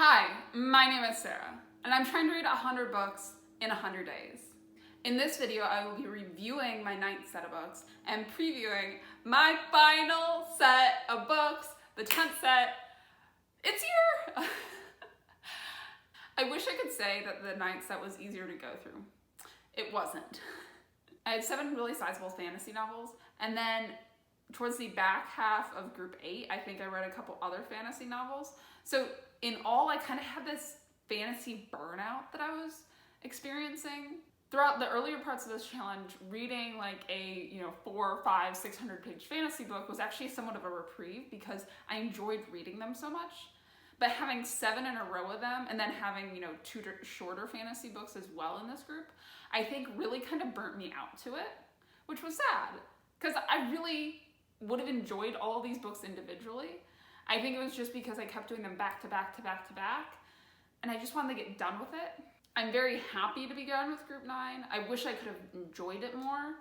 Hi, my name is Sarah, and I'm trying to read 100 books in 100 days. In this video, I will be reviewing my 9th set of books and previewing my final set of books, the 10th set. It's here! I wish I could say that the 9th set was easier to go through. It wasn't. I had 7 really sizable fantasy novels, and then towards the back half of group 8, I think I read a couple other fantasy novels. So in all, I kind of had this fantasy burnout that I was experiencing. Throughout the earlier parts of this challenge, reading like a 400, 500, 600 page fantasy book was actually somewhat of a reprieve because I enjoyed reading them so much. But having 7 in a row of them and then having 2 shorter fantasy books as well in this group, I think really kind of burnt me out to it, which was sad because I really would have enjoyed all of these books individually. I think it was just because I kept doing them back to back to back to back, and I just wanted to get done with it. I'm very happy to be done with group 9. I wish I could have enjoyed it more,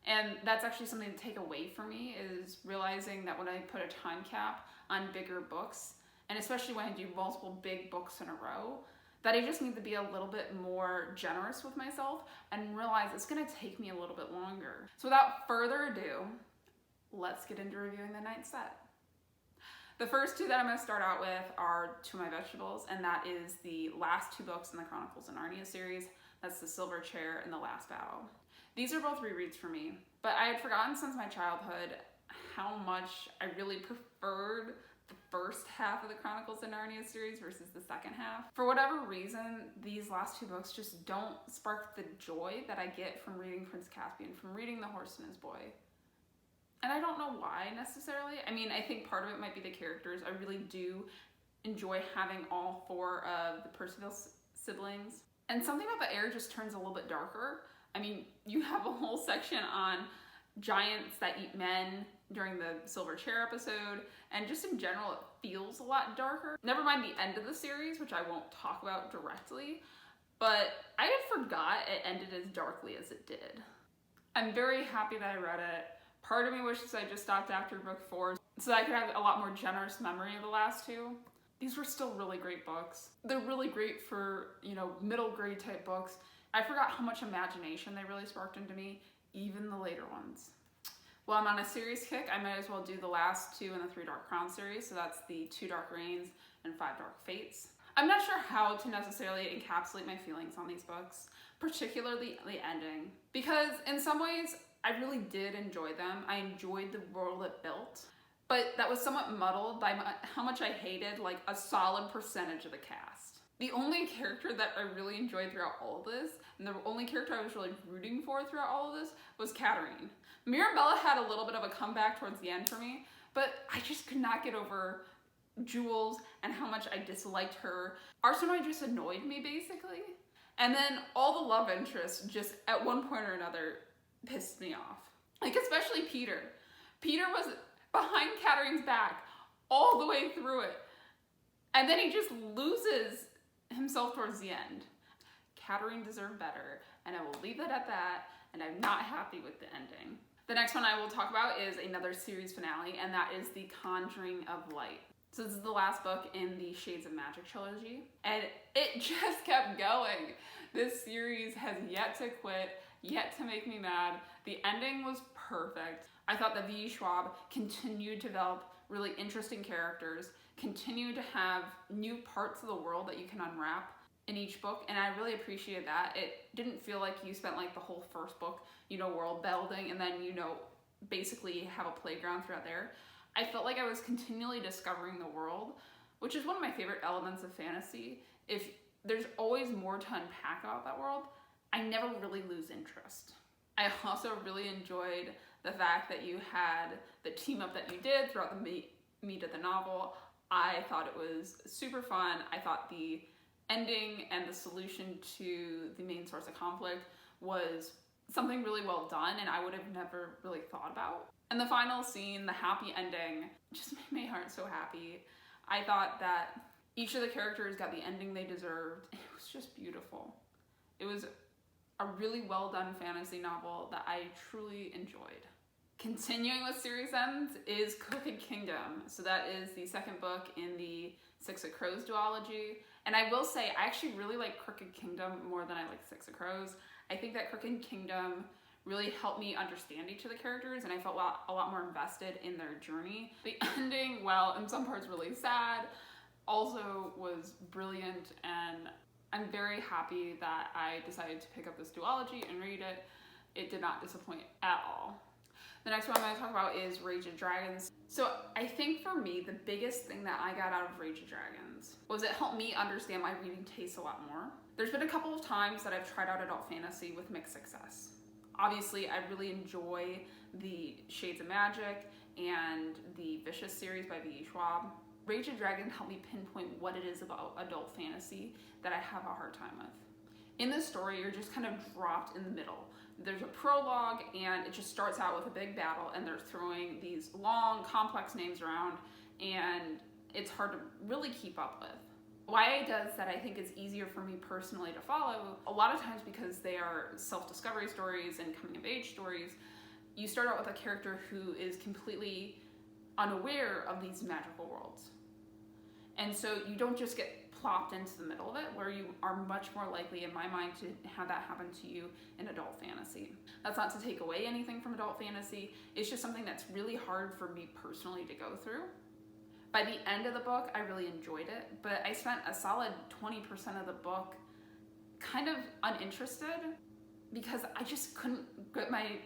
and that's actually something to take away for me, is realizing that when I put a time cap on bigger books, and especially when I do multiple big books in a row, that I just need to be a little bit more generous with myself and realize it's going to take me a little bit longer. So without further ado, let's get into reviewing the 9th set. The first 2 that I'm going to start out with are To My Vegetables, and that is the last 2 books in the Chronicles of Narnia series. That's The Silver Chair and The Last Battle. These are both rereads for me, but I had forgotten since my childhood how much I really preferred the first half of the Chronicles of Narnia series versus the second half. For whatever reason, these last 2 books just don't spark the joy that I get from reading Prince Caspian, from reading The Horse and His Boy. And I don't know why necessarily. I mean, I think part of it might be the characters. I really do enjoy having all 4 of the Percival siblings. And something about the Heir just turns a little bit darker. I mean, you have a whole section on giants that eat men during the Silver Chair episode, and just in general, it feels a lot darker. Never mind the end of the series, which I won't talk about directly, but I had forgot it ended as darkly as it did. I'm very happy that I read it. Part of me wishes I just stopped after book 4 so that I could have a lot more generous memory of the last 2. These were still really great books. They're really great for, middle grade type books. I forgot how much imagination they really sparked into me, even the later ones. Well, I'm on a series kick. I might as well do the last 2 in the 3 Dark Crowns series. So that's the 2 Dark Reigns and 5 Dark Fates. I'm not sure how to necessarily encapsulate my feelings on these books, particularly the ending, because in some ways, I really did enjoy them. I enjoyed the world it built, but that was somewhat muddled by how much I hated like a solid percentage of the cast. The only character that I really enjoyed throughout all of this, and the only character I was really rooting for throughout all of this, was Katarine. Mirabella had a little bit of a comeback towards the end for me, but I just could not get over Jules and how much I disliked her. Arsinoe just annoyed me, basically. And then all the love interests just at one point or another pissed me off. Like, especially Peter. Peter was behind Katarine's back all the way through it. And then he just loses himself towards the end. Katarine deserved better, and I will leave it at that, and I'm not happy with the ending. The next one I will talk about is another series finale, and that is The Conjuring of Light. So this is the last book in the Shades of Magic trilogy, and it just kept going. This series has yet to quit, yet to make me mad. The ending was perfect. I thought that V. Schwab continued to develop really interesting characters, continued to have new parts of the world that you can unwrap in each book, and I really appreciated that. It didn't feel like you spent like the whole first book, world building, and then, basically have a playground throughout there. I felt like I was continually discovering the world, which is one of my favorite elements of fantasy. If there's always more to unpack about that world, I never really lose interest. I also really enjoyed the fact that you had the team up that you did throughout the meat of the novel. I thought it was super fun. I thought the ending and the solution to the main source of conflict was something really well done, and I would have never really thought about. And the final scene, the happy ending, just made my heart so happy. I thought that each of the characters got the ending they deserved. It was just beautiful. It was a really well done fantasy novel that I truly enjoyed. Continuing with series ends is Crooked Kingdom. So that is the second book in the Six of Crows duology. And I will say, I actually really like Crooked Kingdom more than I like Six of Crows. I think that Crooked Kingdom really helped me understand each of the characters, and I felt a lot more invested in their journey. The ending, well, in some parts really sad, also was brilliant, and I'm very happy that I decided to pick up this duology and read it. It did not disappoint at all. The next one I'm going to talk about is Regent Dragons. So I think for me, the biggest thing that I got out of Regent Dragons was it helped me understand my reading tastes a lot more. There's been a couple of times that I've tried out adult fantasy with mixed success. Obviously, I really enjoy the Shades of Magic and the Vicious series by V.E. Schwab. Regent Dragon helped me pinpoint what it is about adult fantasy that I have a hard time with. In this story, you're just kind of dropped in the middle. There's a prologue, and it just starts out with a big battle, and they're throwing these long, complex names around, and it's hard to really keep up with. Why it does that I think is easier for me personally to follow, a lot of times because they are self-discovery stories and coming-of-age stories, you start out with a character who is completely unaware of these magical worlds. And so you don't just get plopped into the middle of it, where you are much more likely, in my mind, to have that happen to you in adult fantasy. That's not to take away anything from adult fantasy, it's just something that's really hard for me personally to go through. By the end of the book, I really enjoyed it, but I spent a solid 20% of the book kind of uninterested because I just couldn't get my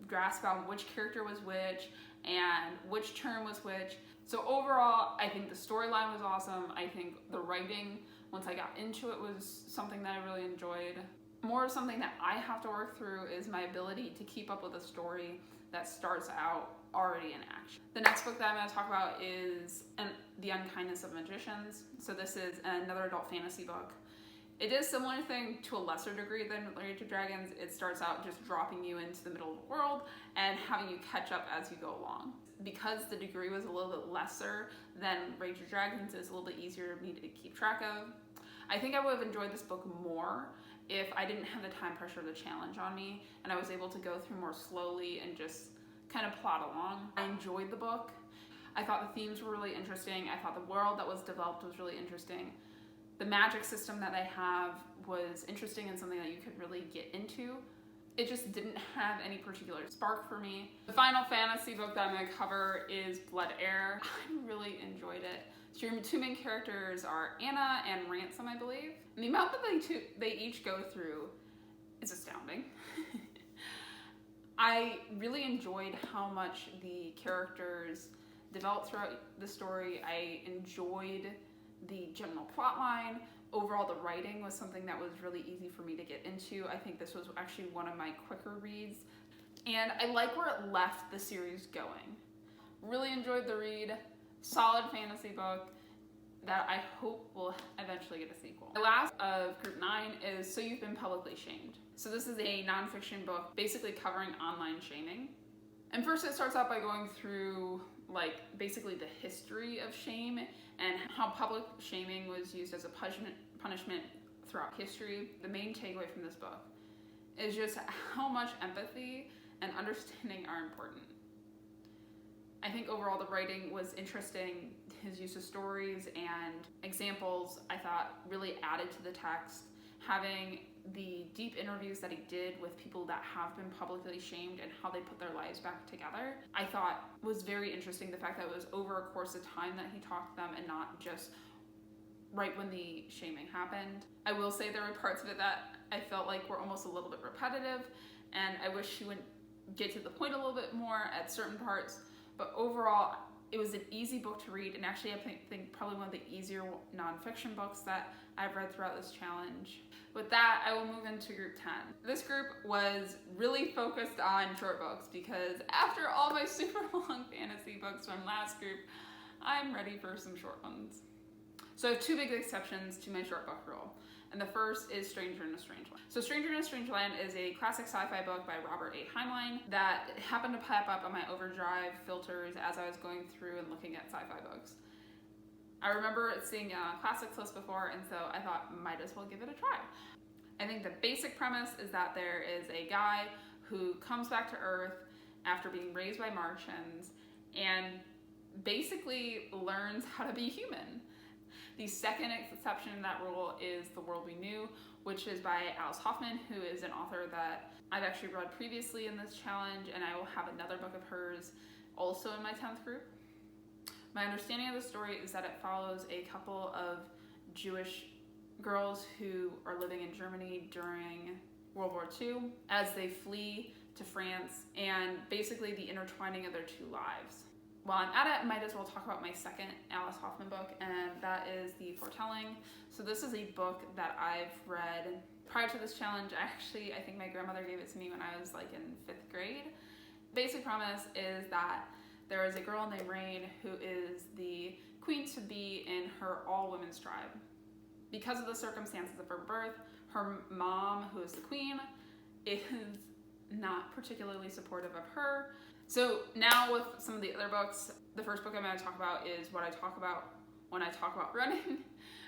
grasp on which character was which and which term was which. So overall, I think the storyline was awesome. I think the writing, once I got into it, was something that I really enjoyed. More something that I have to work through is my ability to keep up with a story that starts out already in action. The next book that I'm going to talk about is The Unkindness of Magicians. So this is another adult fantasy book. It is a similar thing to a lesser degree than Regent Dragons. It starts out just dropping you into the middle of the world and having you catch up as you go along. Because the degree was a little bit lesser than Regent Dragons, it's a little bit easier for me to keep track of. I think I would have enjoyed this book more if I didn't have the time pressure of the challenge on me and I was able to go through more slowly and just kind of plot along. I enjoyed the book. I thought the themes were really interesting. I thought the world that was developed was really interesting. The magic system that they have was interesting and something that you could really get into. It just didn't have any particular spark for me. The final fantasy book that I'm going to cover is Heir. I really enjoyed it. So your two main characters are Anna and Ransom, I believe. And the amount that they each go through is astounding. I really enjoyed how much the characters developed throughout the story. I enjoyed the general plot line. Overall, the writing was something that was really easy for me to get into. I think this was actually one of my quicker reads. And I like where it left the series going. Really enjoyed the read. Solid fantasy book that I hope will eventually get a sequel. The last of Group 9 is So You've Been Publicly Shamed. So this is a nonfiction book basically covering online shaming. And first it starts out by going through basically the history of shame and how public shaming was used as a punishment throughout history. The main takeaway from this book is just how much empathy and understanding are important. I think overall the writing was interesting. His use of stories and examples I thought really added to the text. Having the deep interviews that he did with people that have been publicly shamed and how they put their lives back together, I thought was very interesting. The fact that it was over a course of time that he talked to them and not just right when the shaming happened. I will say there were parts of it that I felt like were almost a little bit repetitive, and I wish he would get to the point a little bit more at certain parts. But overall, it was an easy book to read, and actually I think probably one of the easier nonfiction books that I've read throughout this challenge. With that, I will move into Group 10. This group was really focused on short books because after all my super long fantasy books from last group, I'm ready for some short ones. So I have two big exceptions to my short book rule. And the first is Stranger in a Strangeland. So Stranger in a Strangeland is a classic sci-fi book by Robert A. Heinlein that happened to pop up on my Overdrive filters as I was going through and looking at sci-fi books. I remember seeing it on a classics list before, and so I thought might as well give it a try. I think the basic premise is that there is a guy who comes back to Earth after being raised by Martians and basically learns how to be human. The second exception in that rule is The World We Knew, which is by Alice Hoffman, who is an author that I've actually read previously in this challenge, and I will have another book of hers also in my 10th group. My understanding of the story is that it follows a couple of Jewish girls who are living in Germany during World War II as they flee to France, and basically the intertwining of their two lives. While I'm at it, I might as well talk about my second Alice Hoffman book, and that is The Foretelling. So this is a book that I've read prior to this challenge. I think my grandmother gave it to me when I was like in 5th grade. Basic premise is that there is a girl named Rain who is the queen to be in her all-women's tribe. Because of the circumstances of her birth, her mom, who is the queen, is not particularly supportive of her. So now with some of the other books, the first book I'm going to talk about is what I talk about when I talk about running,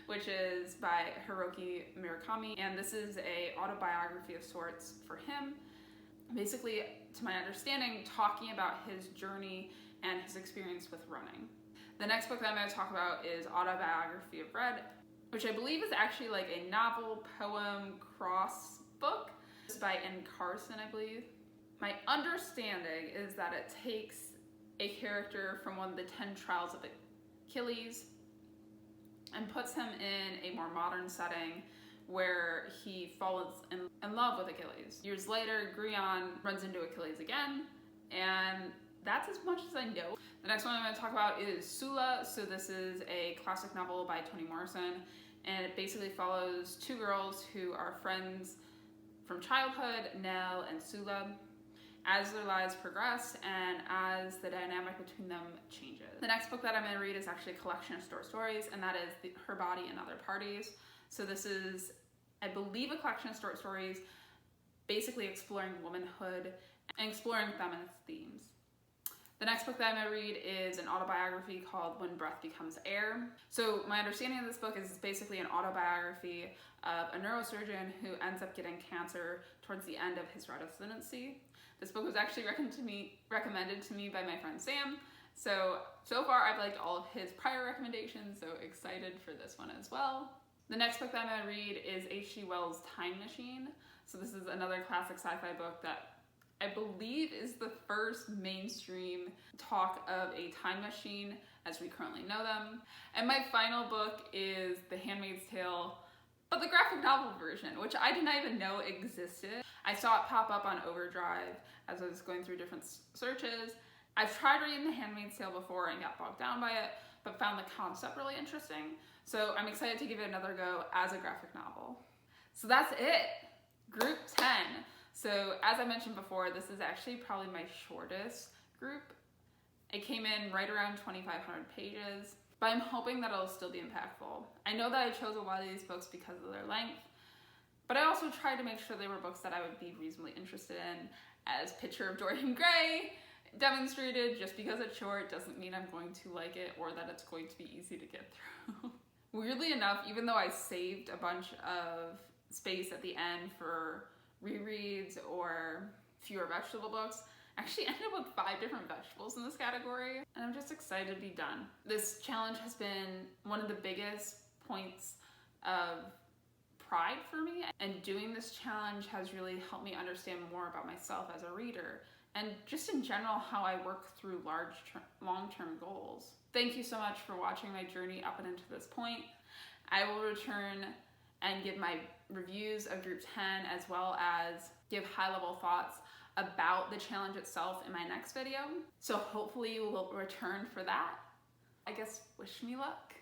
which is by Haruki Murakami, and this is a autobiography of sorts for him. Basically, to my understanding, talking about his journey and his experience with running. The next book that I'm going to talk about is Autobiography of Red, which I believe is actually like a novel, poem, cross book. It's by N. Carson, I believe. My understanding is that it takes a character from one of the 10 trials of Achilles and puts him in a more modern setting where he falls in love with Achilles. Years later, Grion runs into Achilles again, and that's as much as I know. The next one I'm going to talk about is Sula. So this is a classic novel by Toni Morrison, and it basically follows two girls who are friends from childhood, Nell and Sula, as their lives progress and as the dynamic between them changes. The next book that I'm going to read is actually a collection of short stories, and that is Her Body and Other Parties. So this is, I believe, a collection of short stories basically exploring womanhood and exploring feminist themes. The next book that I'm going to read is an autobiography called When Breath Becomes Air. So my understanding of this book is basically an autobiography of a neurosurgeon who ends up getting cancer towards the end of his residency. This book was actually recommended to me by my friend Sam. So far I've liked all of his prior recommendations, so excited for this one as well. The next book that I'm going to read is H.G. Wells' Time Machine. So this is another classic sci-fi book that I believe is the first mainstream talk of a time machine as we currently know them. And my final book is The Handmaid's Tale, but the graphic novel version, which I did not even know existed. I saw it pop up on Overdrive as I was going through different searches. I've tried reading The Handmaid's Tale before and got bogged down by it, but found the concept really interesting. So I'm excited to give it another go as a graphic novel. So that's it, Group 10. So as I mentioned before, this is actually probably my shortest group. It came in right around 2,500 pages, but I'm hoping that it'll still be impactful. I know that I chose a lot of these books because of their length, but I also tried to make sure they were books that I would be reasonably interested in. As Picture of Dorian Gray demonstrated, just because it's short doesn't mean I'm going to like it or that it's going to be easy to get through. Weirdly enough, even though I saved a bunch of space at the end for rereads or fewer vegetable books, I actually ended up with 5 different vegetables in this category, and I'm just excited to be done. This challenge has been one of the biggest points of pride for me, and doing this challenge has really helped me understand more about myself as a reader, and just in general how I work through long-term goals. Thank you so much for watching my journey up and into this point. I will return and give my reviews of Group 10 as well as give high-level thoughts about the challenge itself in my next video. So hopefully you will return for that. I guess wish me luck.